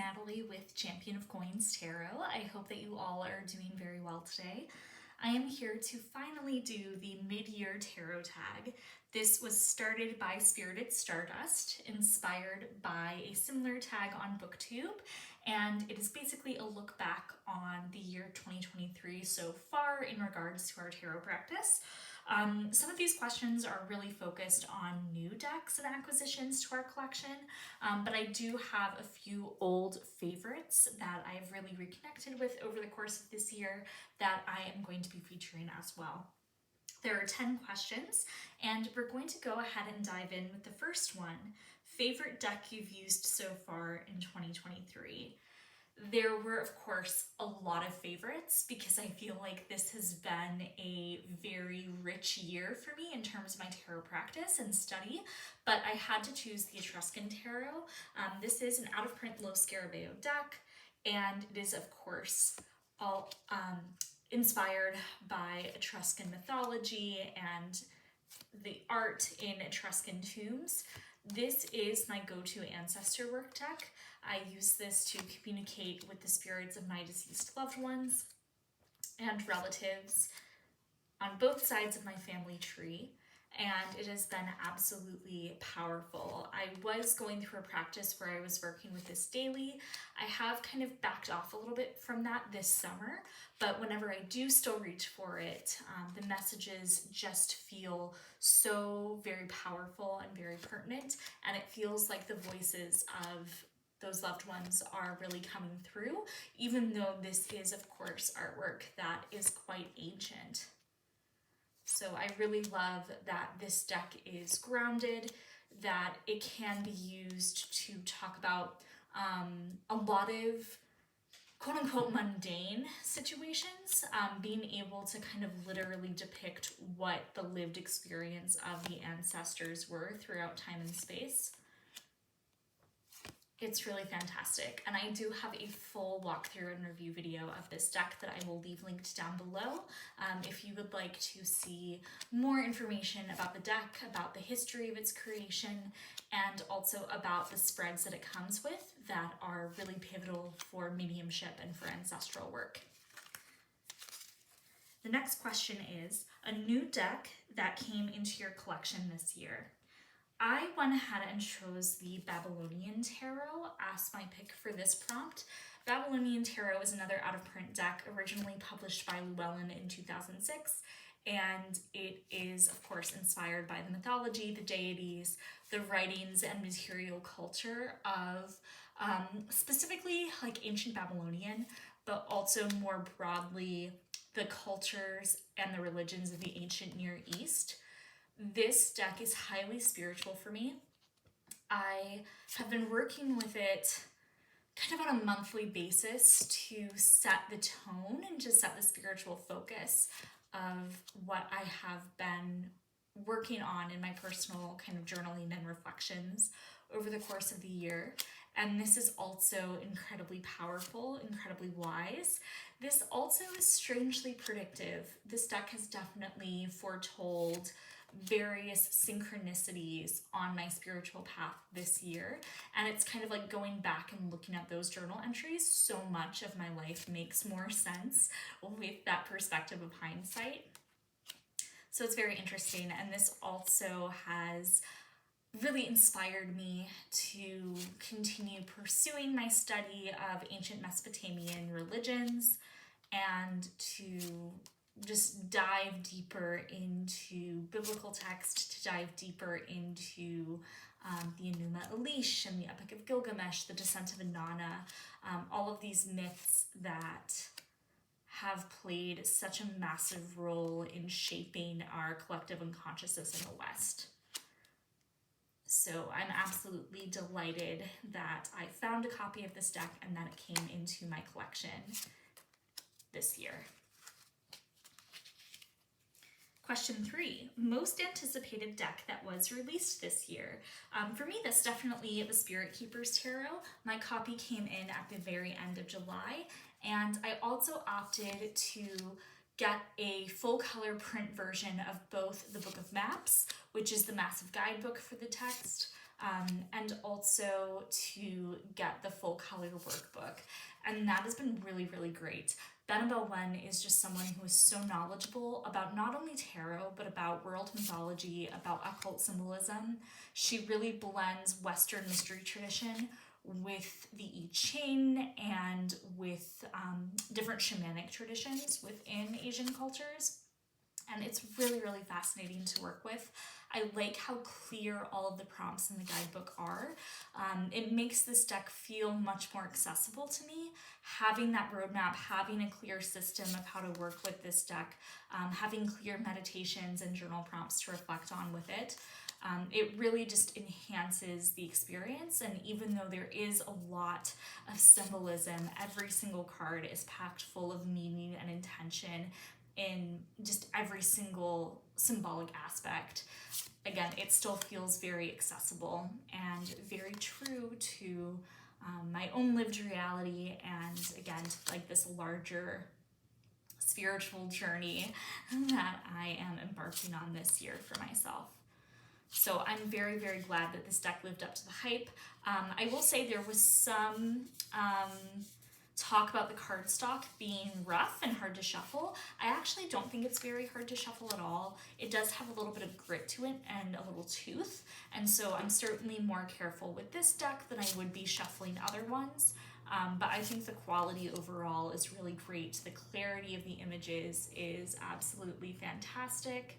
Natalie with Champion of Coins Tarot. I hope that you all are doing very well today. I am here to finally do the mid-year tarot tag. This was started by Spirited Stardust, inspired by a similar tag on BookTube, and it is basically a look back on the year 2023 so far in regards to our tarot practice. Some of these questions are really focused on new decks and acquisitions to our collection, but I do have a few old favorites that I've really reconnected with over the course of this year that I am going to be featuring as well. There are 10 questions, and we're going to go ahead and dive in with the first one. Favorite deck you've used so far in 2023? There were, of course, a lot of favorites because I feel like this has been a very rich year for me in terms of my tarot practice and study, but I had to choose the Etruscan Tarot. This is an out-of-print Lo Scarabeo deck, and it is, of course, all inspired by Etruscan mythology and the art in Etruscan tombs. This is my go-to ancestor work deck. I use this to communicate with the spirits of my deceased loved ones and relatives on both sides of my family tree, and it has been absolutely powerful. I was going through a practice where I was working with this daily. I have kind of backed off a little bit from that this summer, but whenever I do still reach for it, the messages just feel so very powerful and very pertinent, and it feels like the voices of those loved ones are really coming through, even though this is, of course, artwork that is quite ancient. So I really love that this deck is grounded, that it can be used to talk about a lot of quote-unquote mundane situations, being able to kind of literally depict what the lived experience of the ancestors were throughout time and space. It's really fantastic, and I do have a full walkthrough and review video of this deck that I will leave linked down below if you would like to see more information about the deck, about the history of its creation, and also about the spreads that it comes with that are really pivotal for mediumship and for ancestral work. The next question is, a new deck that came into your collection this year. I went ahead and chose the Babylonian Tarot as my pick for this prompt. Babylonian Tarot is another out-of-print deck originally published by Llewellyn in 2006, and it is, of course, inspired by the mythology, the deities, the writings and material culture of specifically like ancient Babylonian, but also more broadly the cultures and the religions of the ancient Near East. This deck is highly spiritual for me. I have been working with it kind of on a monthly basis to set the tone and to set the spiritual focus of what I have been working on in my personal kind of journaling and reflections over the course of the year. And this is also incredibly powerful, incredibly wise. This also is strangely predictive. This deck has definitely foretold various synchronicities on my spiritual path this year, and it's kind of like going back and looking at those journal entries. So much of my life makes more sense with that perspective of hindsight. So it's very interesting, and this also has really inspired me to continue pursuing my study of ancient Mesopotamian religions and to just dive deeper into biblical text, to dive deeper into the Enuma Elish and the Epic of Gilgamesh, the Descent of Inanna, all of these myths that have played such a massive role in shaping our collective unconsciousness in the West. So I'm absolutely delighted that I found a copy of this deck and that it came into my collection this year. Question 3, most anticipated deck that was released this year. For me, that's definitely the Spirit Keepers Tarot. My copy came in at the very end of July, and I also opted to get a full color print version of both the Book of Maps, which is the massive guidebook for the text, and also to get the full color workbook. And that has been really, really great. Annabelle Wen is just someone who is so knowledgeable about not only tarot, but about world mythology, about occult symbolism. She really blends Western mystery tradition with the I Ching and with different shamanic traditions within Asian cultures. And it's really, really fascinating to work with. I like how clear all of the prompts in the guidebook are. It makes this deck feel much more accessible to me. Having that roadmap, having a clear system of how to work with this deck, having clear meditations and journal prompts to reflect on with it. It really just enhances the experience, and even though there is a lot of symbolism, every single card is packed full of meaning and intention in just every single symbolic aspect. Again, it still feels very accessible and very true to my own lived reality, and again, to like this larger spiritual journey that I am embarking on this year for myself. So I'm very, very glad that this deck lived up to the hype. I will say there was some talk about the cardstock being rough and hard to shuffle. I actually don't think it's very hard to shuffle at all. It does have a little bit of grit to it and a little tooth, and so I'm certainly more careful with this deck than I would be shuffling other ones. But I think the quality overall is really great. The clarity of the images is absolutely fantastic.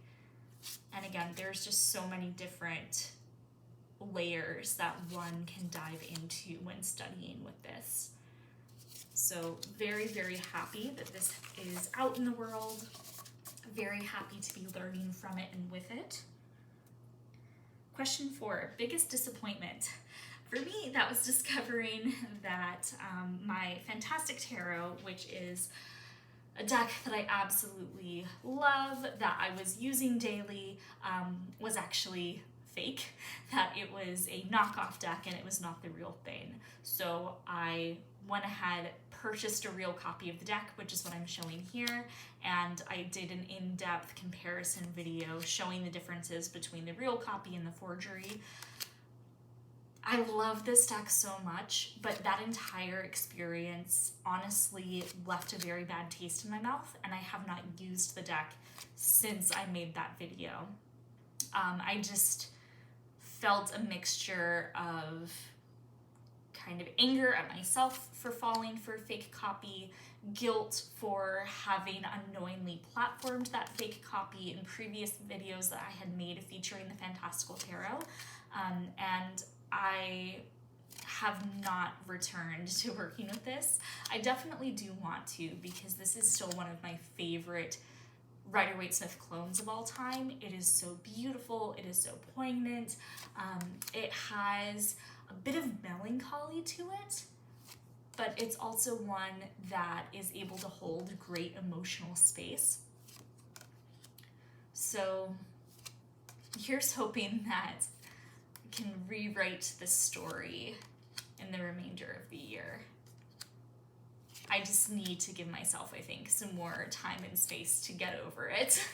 And again, there's just so many different layers that one can dive into when studying with this. So very, very happy that this is out in the world. Very happy to be learning from it and with it. Question 4, biggest disappointment. For me, that was discovering that my Fantastic Tarot, which is a deck that I absolutely love, that I was using daily, was actually fake, that it was a knockoff deck and it was not the real thing. So I went ahead, purchased a real copy of the deck, which is what I'm showing here, and I did an in-depth comparison video showing the differences between the real copy and the forgery. I love this deck so much, but that entire experience honestly left a very bad taste in my mouth, and I have not used the deck since I made that video. I just felt a mixture of kind of anger at myself for falling for a fake copy, guilt for having unknowingly platformed that fake copy in previous videos that I had made featuring the Fantastical Tarot, and I have not returned to working with this. I definitely do want to, because this is still one of my favorite Rider-Waite-Smith clones of all time. It is so beautiful, it is so poignant, it has a bit of melancholy to it, but it's also one that is able to hold great emotional space. So here's hoping that I can rewrite the story in the remainder of the year. I just need to give myself, I think, some more time and space to get over it.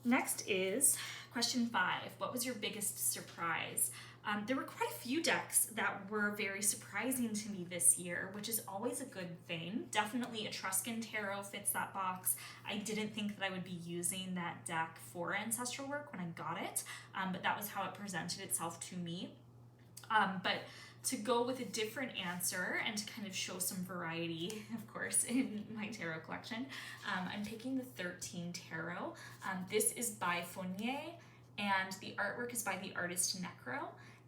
Next is question 5. What was your biggest surprise? There were quite a few decks that were very surprising to me this year, which is always a good thing. Definitely Etruscan Tarot fits that box. I didn't think that I would be using that deck for ancestral work when I got it, but that was how it presented itself to me. But to go with a different answer and to kind of show some variety, of course, in my tarot collection, I'm picking the XIII Tarot. This is by Fournier, and the artwork is by the artist Necro.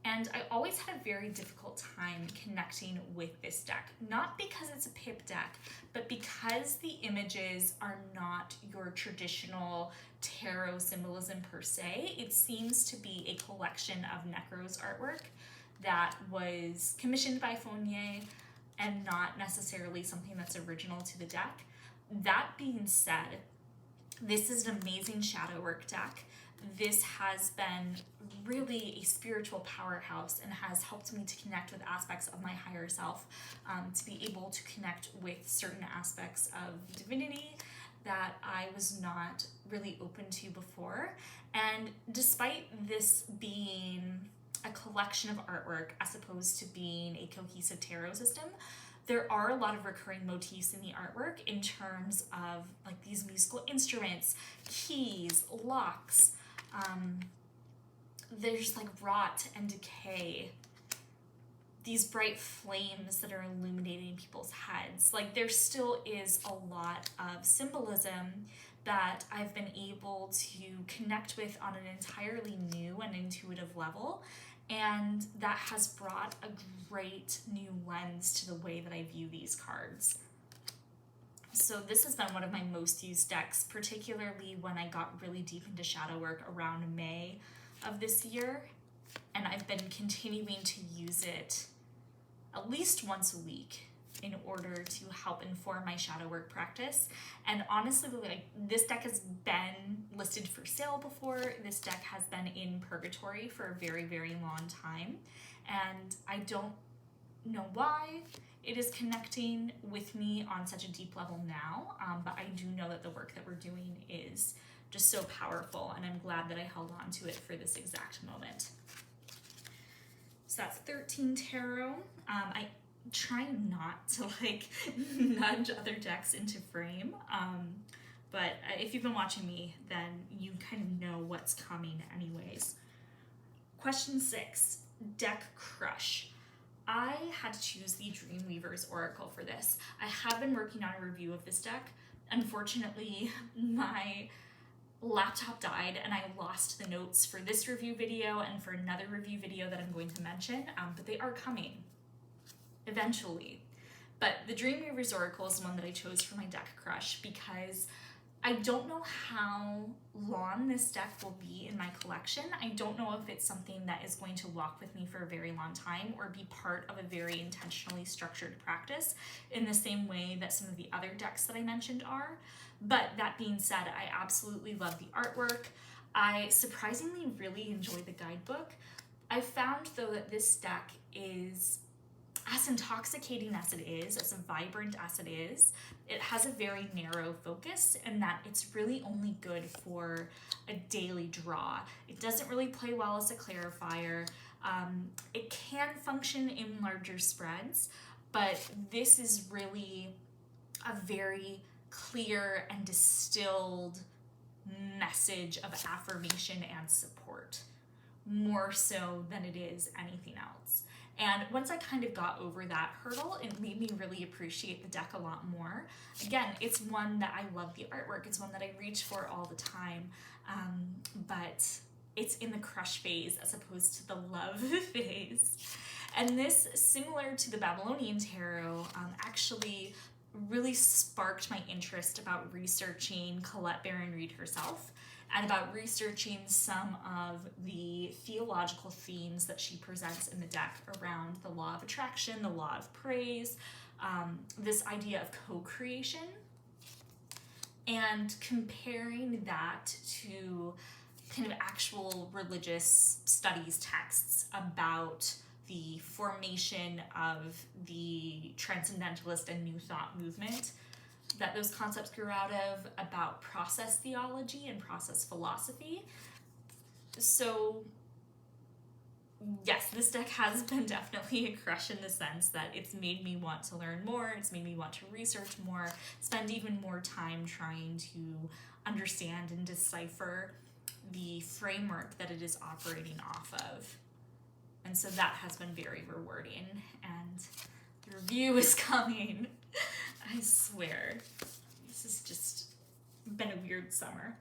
And I always had a very difficult time connecting with this deck, not because it's a pip deck, but because the images are not your traditional tarot symbolism per se. It seems to be a collection of Necro's artwork that was commissioned by Fournier and not necessarily something that's original to the deck. That being said, this is an amazing shadow work deck. This has been really a spiritual powerhouse and has helped me to connect with aspects of my higher self, to be able to connect with certain aspects of divinity that I was not really open to before. And despite this being a collection of artwork as opposed to being a cohesive tarot system, there are a lot of recurring motifs in the artwork in terms of like these musical instruments, keys, locks. There's like rot and decay, these bright flames that are illuminating people's heads. Like there still is a lot of symbolism that I've been able to connect with on an entirely new and intuitive level. And that has brought a great new lens to the way that I view these cards. So this has been one of my most used decks, particularly when I got really deep into shadow work around May of this year. And I've been continuing to use it at least once a week in order to help inform my shadow work practice. And honestly, like, this deck has been listed for sale before. This deck has been in purgatory for a very, very long time. And I don't know why it is connecting with me on such a deep level now, but I do know that the work that we're doing is just so powerful, and I'm glad that I held on to it for this exact moment. So that's XIII Tarot. I try not to like nudge other decks into frame, but if you've been watching me, then you kind of know what's coming anyways. Question 6, deck crush. I had to choose the Dreamweaver's Oracle for this. I have been working on a review of this deck. Unfortunately, my laptop died and I lost the notes for this review video and for another review video that I'm going to mention, but they are coming eventually. But the Dreamweaver's Oracle is the one that I chose for my deck crush because I don't know how long this deck will be in my collection. I don't know if it's something that is going to walk with me for a very long time or be part of a very intentionally structured practice in the same way that some of the other decks that I mentioned are. But that being said, I absolutely love the artwork. I surprisingly really enjoy the guidebook. I found though that this deck is as intoxicating as it is, as vibrant as it is, it has a very narrow focus in that it's really only good for a daily draw. It doesn't really play well as a clarifier. It can function in larger spreads, but this is really a very clear and distilled message of affirmation and support, more so than it is anything else. And once I kind of got over that hurdle, it made me really appreciate the deck a lot more. Again, it's one that I love the artwork. It's one that I reach for all the time, but it's in the crush phase as opposed to the love phase. And this, similar to the Babylonian Tarot, actually really sparked my interest about researching Colette Baron-Reid herself and about researching some of the theological themes that she presents in the deck around the law of attraction, the law of praise, this idea of co-creation, and comparing that to kind of actual religious studies texts about the formation of the transcendentalist and New Thought movement that those concepts grew out of, about process theology and process philosophy. So yes, this deck has been definitely a crush in the sense that it's made me want to learn more, it's made me want to research more, spend even more time trying to understand and decipher the framework that it is operating off of. And so that has been very rewarding, and the review is coming. I swear, this has just been a weird summer.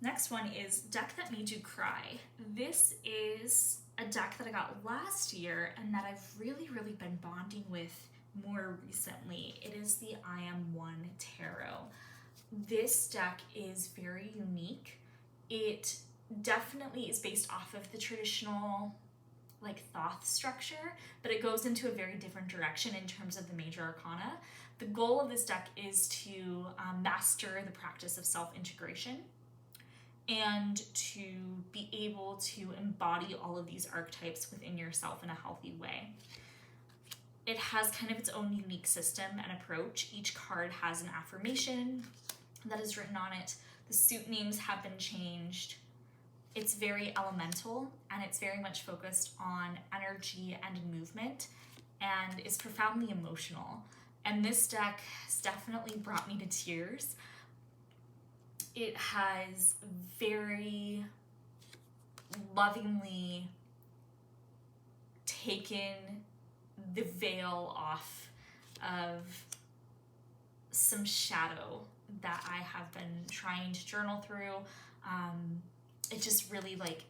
Next one is Deck That Made You Cry. This is a deck that I got last year and that I've really, really been bonding with more recently. It is the I Am One Tarot. This deck is very unique. It definitely is based off of the traditional Thoth structure, but it goes into a very different direction in terms of the major arcana. The goal of this deck is to master the practice of self-integration and to be able to embody all of these archetypes within yourself in a healthy way. It has kind of its own unique system and approach. Each card has an affirmation that is written on it. The suit names have been changed. It's very elemental, and it's very much focused on energy and movement, and is profoundly emotional. And this deck has definitely brought me to tears. It has very lovingly taken the veil off of some shadow that I have been trying to journal through. It just really like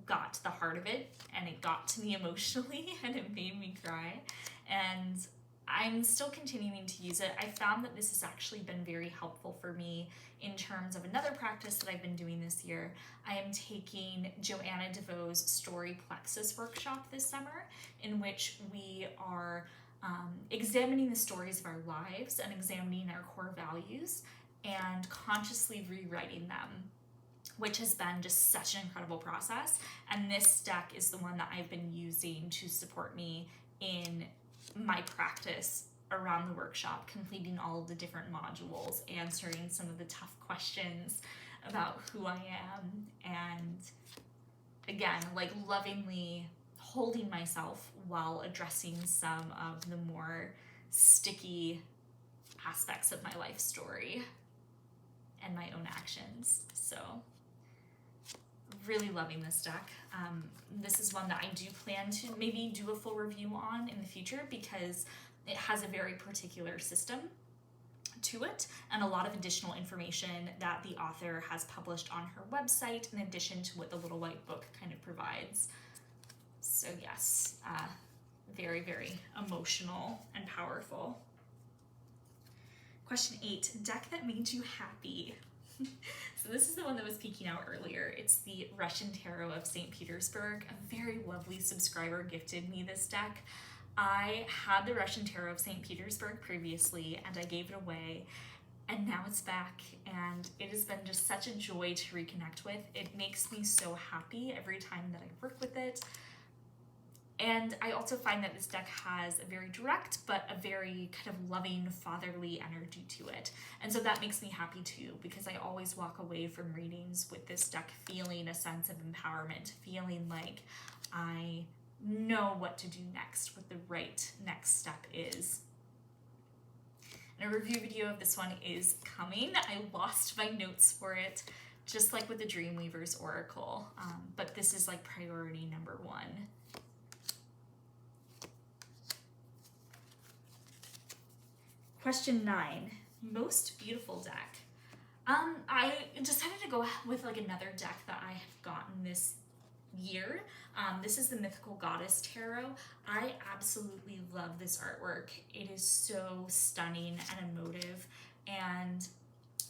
got to the heart of it, and it got to me emotionally, and it made me cry. And I'm still continuing to use it. I found that this has actually been very helpful for me in terms of another practice that I've been doing this year. I am taking Joanna DeVoe's Story Plexus workshop this summer, in which we are examining the stories of our lives and examining our core values and consciously rewriting them, which has been just such an incredible process. And this deck is the one that I've been using to support me in my practice around the workshop, completing all of the different modules, answering some of the tough questions about who I am, and again, like lovingly holding myself while addressing some of the more sticky aspects of my life story and my own actions. So really loving this deck. This is one that I do plan to maybe do a full review on in the future, because it has a very particular system to it and a lot of additional information that the author has published on her website, in addition to what the Little White Book kind of provides. So yes, very, very emotional and powerful. Question 8, deck that made you happy. So this is the one that was peeking out earlier. It's the Russian Tarot of St. Petersburg. A very lovely subscriber gifted me this deck. I had the Russian Tarot of St. Petersburg previously, and I gave it away, and now it's back, and it has been just such a joy to reconnect with. It makes me so happy every time that I work with it. And I also find that this deck has a very direct but a very kind of loving, fatherly energy to it. And so that makes me happy too, because I always walk away from readings with this deck feeling a sense of empowerment, feeling like I know what to do next, what the right next step is. And a review video of this one is coming. I lost my notes for it, just like with the Dreamweaver's Oracle, but this is like priority number 1. Question 9, most beautiful deck. I decided to go with like another deck that I have gotten this year. This is the Mythical Goddess Tarot. I absolutely love this artwork. It is so stunning and emotive, and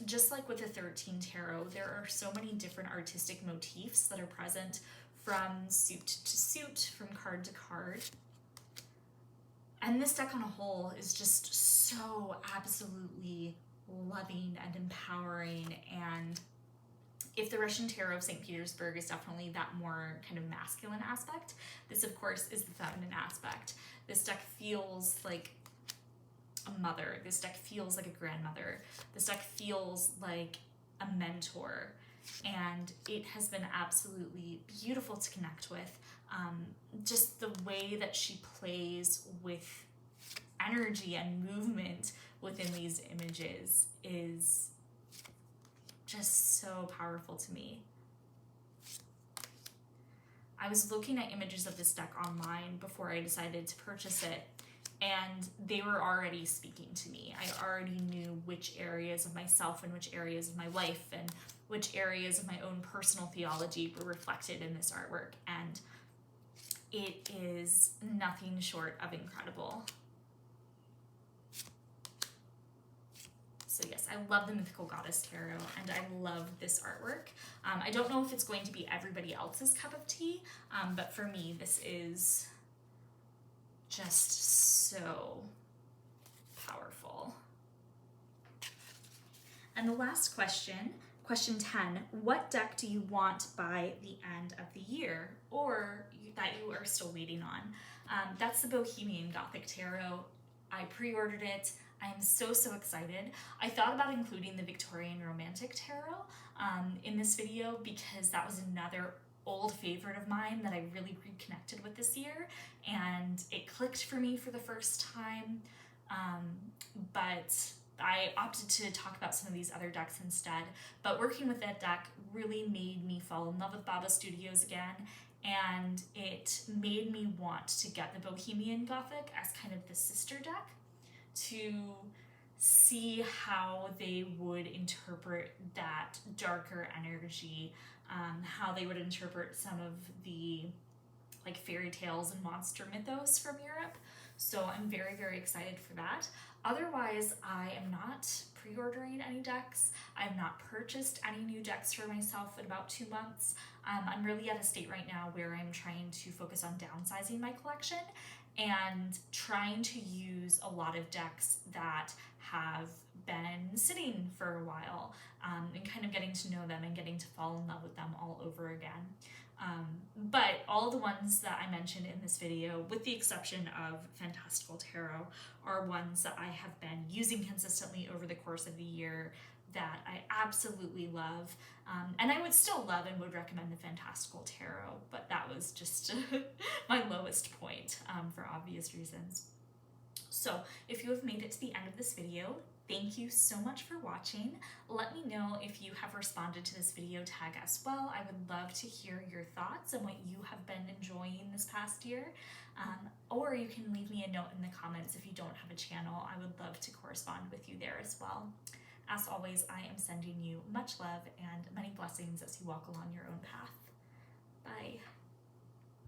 just like with the XIII Tarot, there are so many different artistic motifs that are present from suit to suit, from card to card. And this deck on a whole is just so absolutely loving and empowering. And if the Russian Tarot of St. Petersburg is definitely that more kind of masculine aspect, this of course is the feminine aspect. This deck feels like a mother. This deck feels like a grandmother. This deck feels like a mentor. And it has been absolutely beautiful to connect with. Just the way that she plays with energy and movement within these images is just so powerful to me. I was looking at images of this deck online before I decided to purchase it, and they were already speaking to me. I already knew which areas of myself and which areas of my life and which areas of my own personal theology were reflected in this artwork, and it is nothing short of incredible. So yes, I love the Mythical Goddess Tarot, and I love this artwork. I don't know if it's going to be everybody else's cup of tea, but for me, this is just so powerful. And the last question, question 10, what deck do you want by the end of the year, or that you are still waiting on. That's the Bohemian Gothic Tarot. I pre-ordered it. I am so excited. I thought about including the Victorian Romantic Tarot in this video because that was another old favorite of mine that I really reconnected with this year, and it clicked for me for the first time, but I opted to talk about some of these other decks instead. But working with that deck really made me fall in love with Baba Studios again, and it made me want to get the Bohemian Gothic as kind of the sister deck to see how they would interpret that darker energy, how they would interpret some of the like fairy tales and monster mythos from Europe. So I'm very excited for that. Otherwise, I am not pre-ordering any decks. I have not purchased any new decks for myself in about 2 months. I'm really at a state right now where I'm trying to focus on downsizing my collection and trying to use a lot of decks that have been sitting for a while, and kind of getting to know them and getting to fall in love with them all over again. But all the ones that I mentioned in this video, with the exception of Fantastical Tarot, are ones that I have been using consistently over the course of the year that I absolutely love. And I would still love and would recommend the Fantastical Tarot, but that was just my lowest point for obvious reasons. So if you have made it to the end of this video, thank you so much for watching. Let me know if you have responded to this video tag as well. I would love to hear your thoughts and what you have been enjoying this past year. Or you can leave me a note in the comments if you don't have a channel. I would love to correspond with you there as well. As always, I am sending you much love and many blessings as you walk along your own path. Bye.